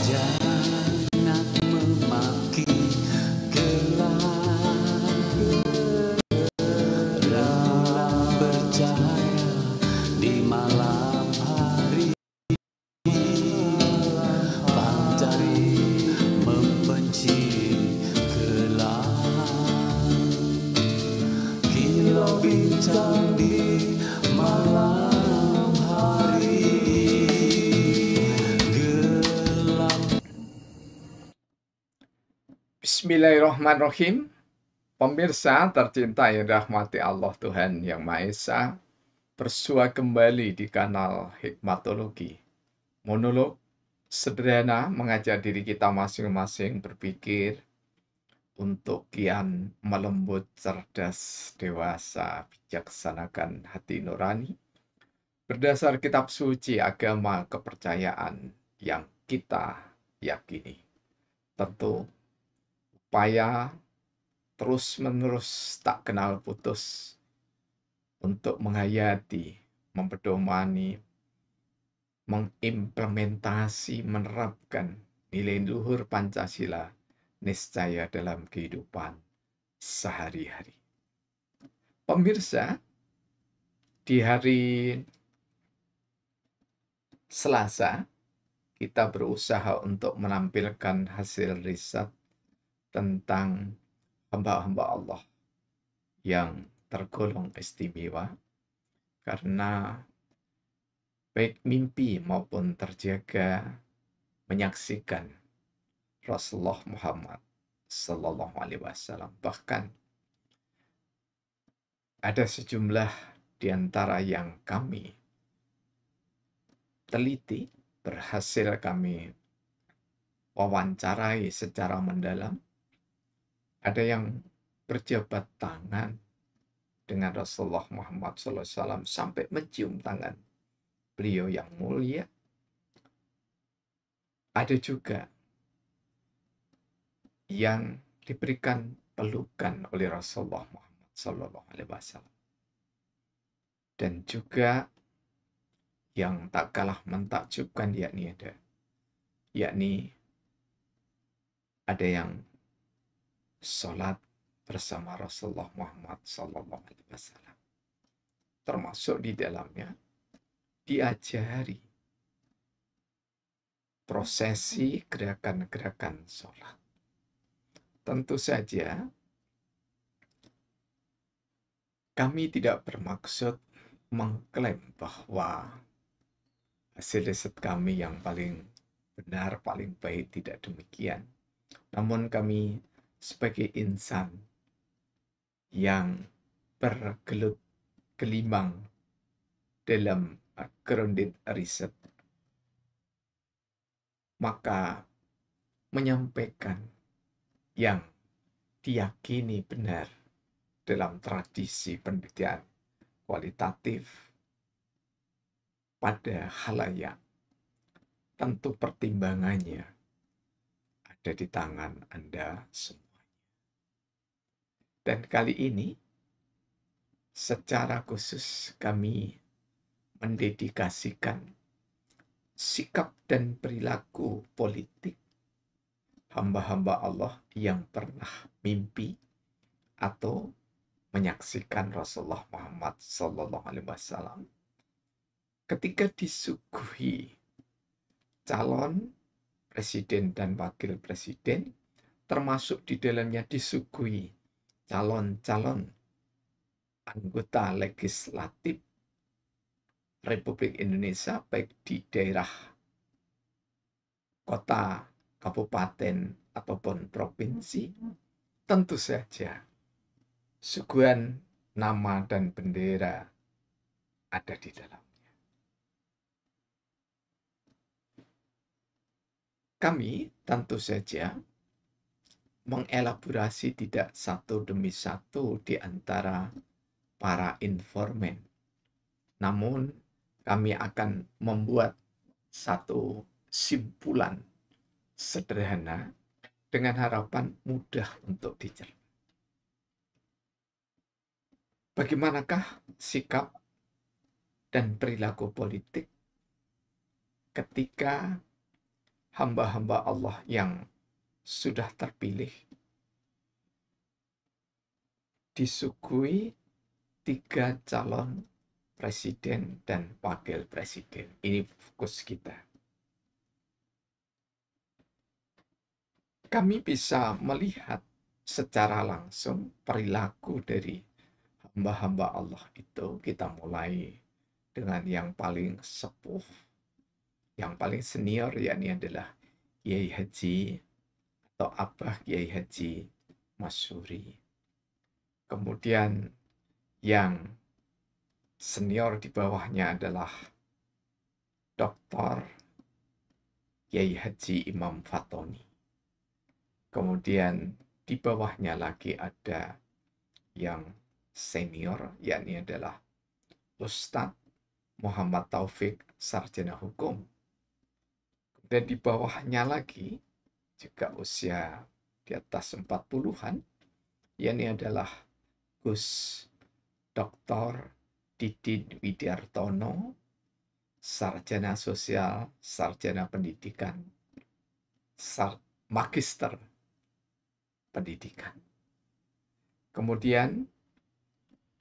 Jangan memaki gelap bercahaya di malam hari. Pandai membenci gelap. Kilau bintang di malam hari. Gelap. Bismillahirrahmanirrahim. Pemirsa tercinta yang dirahmati Allah Tuhan Yang Maha Esa, bersua kembali di kanal Hikmatologi. Monolog sederhana mengajak diri kita masing-masing berpikir untuk kian melembut, cerdas, dewasa, bijaksanakan hati nurani berdasar kitab suci agama kepercayaan yang kita yakini. Tentu upaya terus-menerus tak kenal putus untuk menghayati, mempedomani, mengimplementasi, menerapkan nilai luhur Pancasila niscaya dalam kehidupan sehari-hari. Pemirsa, di hari Selasa kita berusaha untuk menampilkan hasil riset tentang hamba-hamba Allah yang tergolong istimewa karena baik mimpi maupun terjaga menyaksikan Rasulullah Muhammad Sallallahu Alaihi Wasallam. Bahkan ada sejumlah di antara yang kami teliti, berhasil kami wawancarai secara mendalam. Ada yang berjabat tangan dengan Rasulullah Muhammad SAW sampai mencium tangan beliau yang mulia. Ada juga yang diberikan pelukan oleh Rasulullah Muhammad SAW. Dan juga yang tak kalah mentakjubkan yakni ada yang sholat bersama Rasulullah Muhammad SAW. Termasuk di dalamnya diajari prosesi gerakan-gerakan sholat. Tentu saja kami tidak bermaksud mengklaim bahwa hasil riset kami yang paling benar, paling baik, tidak demikian. Namun kami sebagai insan yang bergelut gelimang dalam grounded riset, maka menyampaikan yang diyakini benar dalam tradisi pendidikan kualitatif pada khalayak, tentu pertimbangannya ada di tangan Anda semuanya. Dan kali ini secara khusus kami mendedikasikan sikap dan perilaku politik hamba-hamba Allah yang pernah mimpi atau menyaksikan Rasulullah Muhammad SAW ketika disuguhi calon presiden dan wakil presiden, termasuk di dalamnya disuguhi calon-calon anggota legislatif Republik Indonesia, baik di daerah, kota, kabupaten, ataupun provinsi. Tentu saja suguhan nama dan bendera ada di dalamnya. Kami tentu saja mengelaborasi tidak satu demi satu di antara para informan. Namun kami akan membuat satu simpulan sederhana dengan harapan mudah untuk dicerna. Bagaimanakah sikap dan perilaku politik ketika hamba-hamba Allah yang sudah terpilih disuguhi 3 calon presiden dan wakil presiden. Ini fokus kita. Kami bisa melihat secara langsung perilaku dari hamba-hamba Allah itu. Kita mulai dengan yang paling sepuh, yang paling senior, yakni adalah Kiai Haji atau Abah Kiai Haji Masyuri. Kemudian yang senior di bawahnya adalah Dr. Kiai Haji Imam Fatoni. Kemudian di bawahnya lagi ada yang senior, yakni adalah Ustadz Muhammad Taufik, sarjana hukum. Dan di bawahnya lagi juga usia di atas 40-an, yakni adalah Gus Dr. Didin Widiartono, sarjana sosial, sarjana pendidikan, magister pendidikan. Kemudian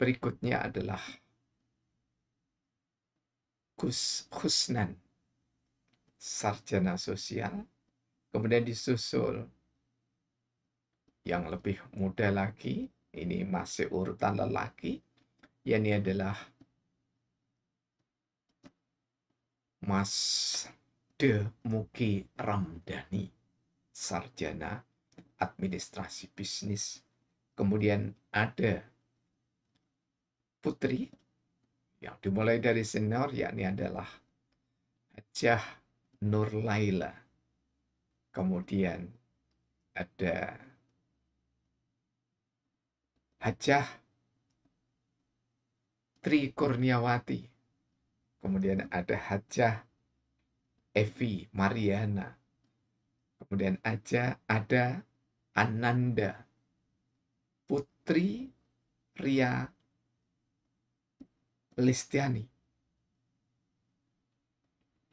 berikutnya adalah Gus Husnan, sarjana sosial. Kemudian disusul yang lebih muda lagi, ini masih urutan lelaki, yakni adalah Mas De Muki Ramdhani, sarjana administrasi bisnis. Kemudian ada putri yang dimulai dari senior, yakni adalah Hajah Nur Laila. Kemudian ada Hajah Tri Kurniawati. Kemudian ada Hajah Evi Mariana. Kemudian ada Ananda Putri Ria Listiani.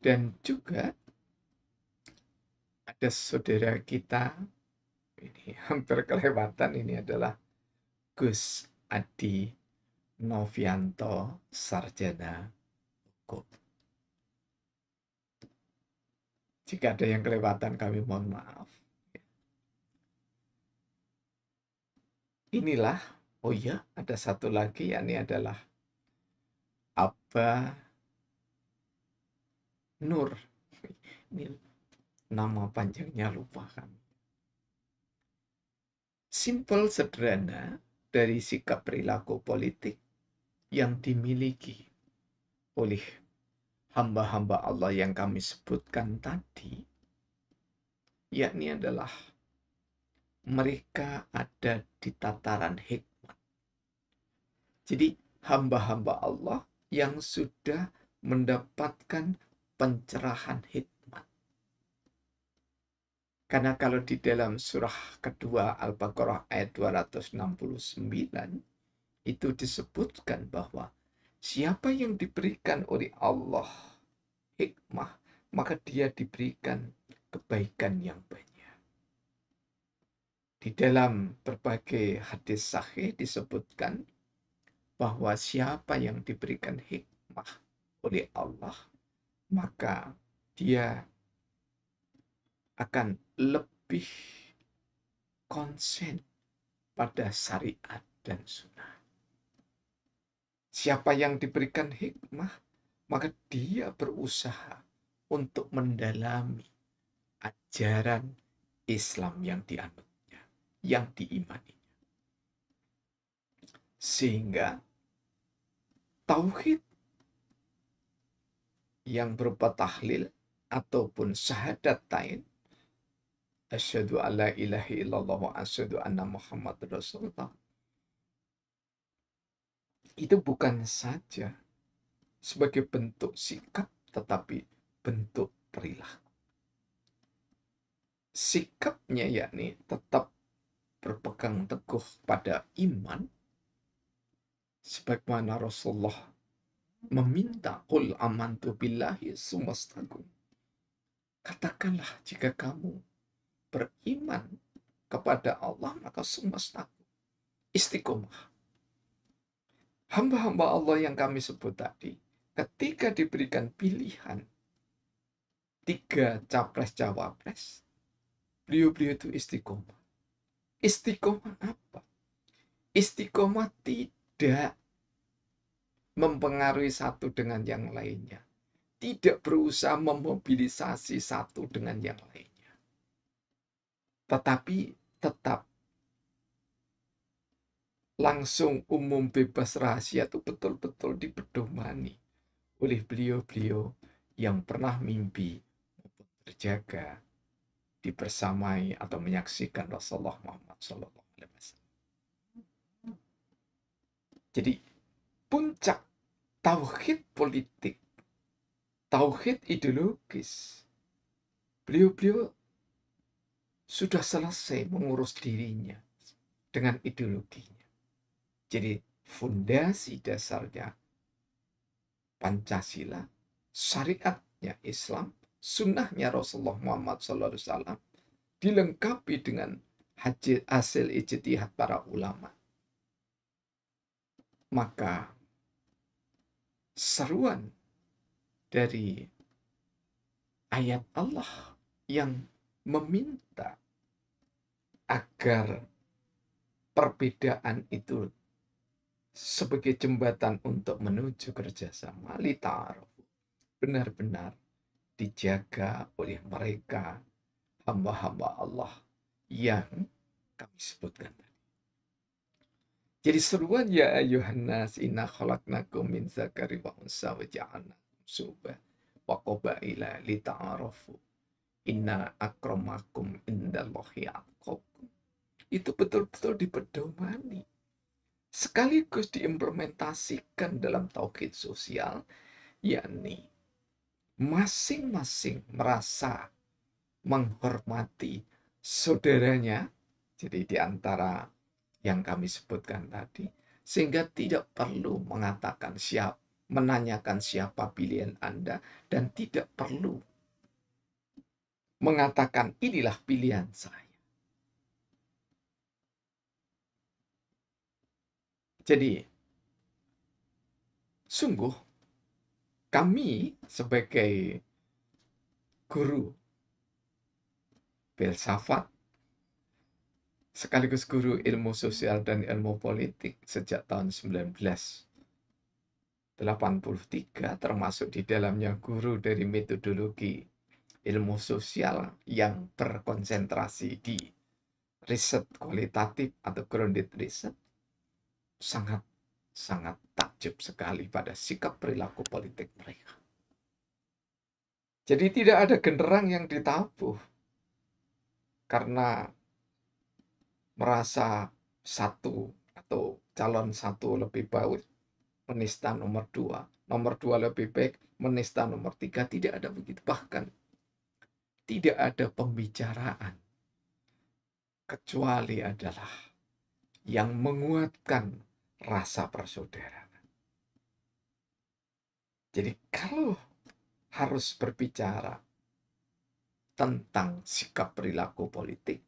Dan juga ada saudara kita, ini hampir kelewatan, ini adalah Gus Adi Novianto, sarjana hukum. Jika ada yang kelewatan, kami mohon maaf. Inilah, oh iya, ada satu lagi, yakni adalah Abah Nur. Ini nama panjangnya lupa kami. Simpel, sederhana, dari sikap perilaku politik yang dimiliki oleh hamba-hamba Allah yang kami sebutkan tadi, yakni adalah mereka ada di tataran hikmat. Jadi hamba-hamba Allah yang sudah mendapatkan pencerahan hikmat. Karena kalau di dalam surah kedua Al-Baqarah ayat 269 itu disebutkan bahwa siapa yang diberikan oleh Allah hikmah, maka dia diberikan kebaikan yang banyak. Di dalam berbagai hadis sahih disebutkan bahwa siapa yang diberikan hikmah oleh Allah, maka dia akan lebih konsen pada syariat dan sunnah. Siapa yang diberikan hikmah, maka dia berusaha untuk mendalami ajaran Islam yang dianutnya, yang diimaninya. Sehingga tauhid yang berupa tahlil ataupun syahadatain, asyhadu alla ilaha illallah wa asyhadu anna Muhammad Rasulullah, itu bukan saja sebagai bentuk sikap, tetapi bentuk perilaku. Sikapnya yakni tetap berpegang teguh pada iman, sebagaimana Rasulullah meminta qul amantu billahi tsumastaqim. Katakanlah jika kamu beriman kepada Allah, maka semestaku istiqomah. Hamba-hamba Allah yang kami sebut tadi, ketika diberikan pilihan 3 capres-cawapres, beliau-beliau itu istiqomah. Istiqomah apa? Istiqomah tidak mempengaruhi satu dengan yang lainnya. Tidak berusaha memobilisasi satu dengan yang lainnya. Tetapi tetap langsung, umum, bebas, rahasia itu betul-betul dipedomani oleh beliau-beliau yang pernah mimpi terjaga dibersamai atau menyaksikan Rasulullah Muhammad SAW. Jadi puncak tauhid politik, tauhid ideologis, beliau-beliau sudah selesai mengurus dirinya dengan ideologinya. Jadi fondasi dasarnya Pancasila, syariatnya Islam, sunnahnya Rasulullah Muhammad SAW, dilengkapi dengan hasil ijtihad para ulama. Maka seruan dari ayat Allah yang meminta agar perbedaan itu sebagai jembatan untuk menuju kerjasama, lita'arufu, benar-benar dijaga oleh mereka hamba-hamba Allah yang kami sebutkan tadi. Jadi seruan ya ayuhan nas inna khalaqnakum min dzakari wa unsa wa ja'alnakum syu'uban wa qabaila lita'arafu inna akramakum indallahi atqakum. Itu betul-betul dipedomani, sekaligus diimplementasikan dalam tauhid sosial, yakni masing-masing merasa menghormati saudaranya, jadi di antara yang kami sebutkan tadi, sehingga tidak perlu menanyakan siapa pilihan Anda, dan tidak perlu mengatakan inilah pilihan saya. Jadi sungguh kami sebagai guru filsafat sekaligus guru ilmu sosial dan ilmu politik sejak tahun 1983, termasuk di dalamnya guru dari metodologi ilmu sosial yang berkonsentrasi di riset kualitatif atau grounded research, sangat takjub sekali pada sikap perilaku politik mereka. Jadi tidak ada genderang yang ditabuh karena merasa satu atau calon satu lebih baik menista nomor 2, nomor 2 lebih baik menista nomor 3. Tidak ada begitu. Bahkan tidak ada pembicaraan kecuali adalah yang menguatkan rasa persaudaraan. Jadi kalau harus berbicara tentang sikap perilaku politik,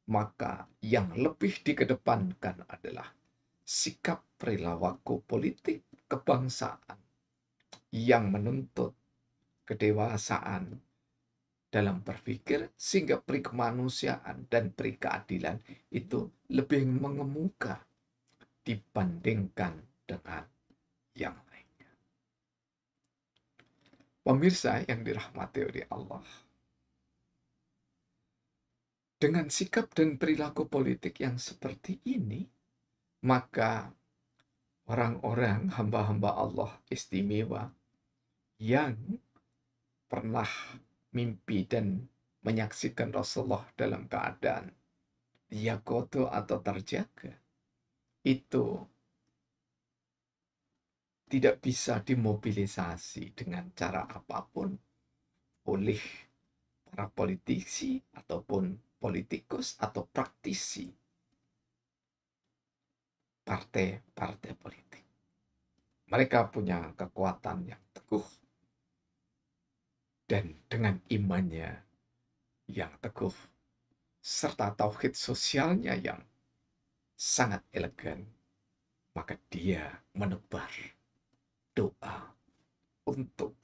maka yang lebih dikedepankan adalah sikap perilaku politik kebangsaan yang menuntut kedewasaan dalam berpikir, sehingga peri kemanusiaan dan peri keadilan itu lebih mengemuka dibandingkan dengan yang lainnya. Pemirsa yang dirahmati oleh Allah, dengan sikap dan perilaku politik yang seperti ini, maka orang-orang hamba-hamba Allah istimewa yang pernah mimpi dan menyaksikan Rasulullah dalam keadaan yakodo atau terjaga, itu tidak bisa dimobilisasi dengan cara apapun oleh para politisi ataupun politikus atau praktisi partai-partai politik. Mereka punya kekuatan yang teguh dan dengan imannya yang teguh serta tauhid sosialnya yang sangat elegan, maka dia menebar doa untuk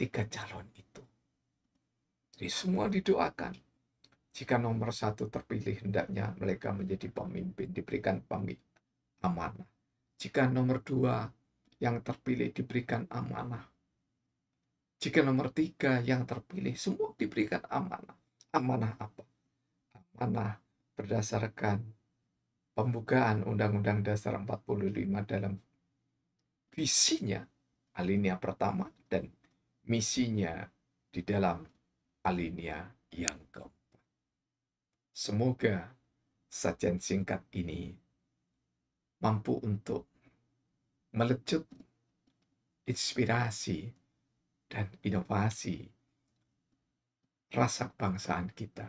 3 calon itu. Jadi semua didoakan. Jika nomor 1 terpilih, hendaknya mereka menjadi pemimpin, diberikan amanah. Jika nomor 2 yang terpilih diberikan amanah. Jika nomor 3 yang terpilih, semua diberikan amanah. Amanah apa? Amanah berdasarkan pembukaan Undang-Undang Dasar 45 dalam visinya alinea pertama dan misinya di dalam alinea yang keempat. Semoga sajian singkat ini mampu untuk melecut inspirasi dan inovasi rasa kebangsaan kita,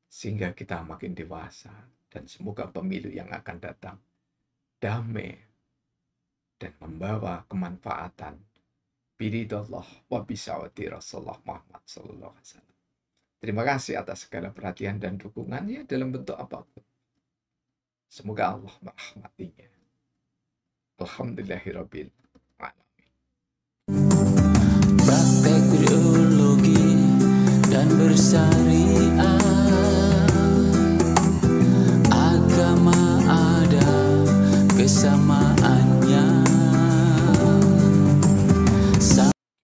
sehingga kita makin dewasa, dan semoga pemilu yang akan datang damai dan membawa kemanfaatan biridallah wa bisawati Rasulullah Muhammad sallallahu alaihi wasallam. Terima kasih atas segala perhatian dan dukungannya dalam bentuk apapun. Semoga Allah merahmatinya. Alhamdulillahirabbil alamin. Praktek biologi dan bersari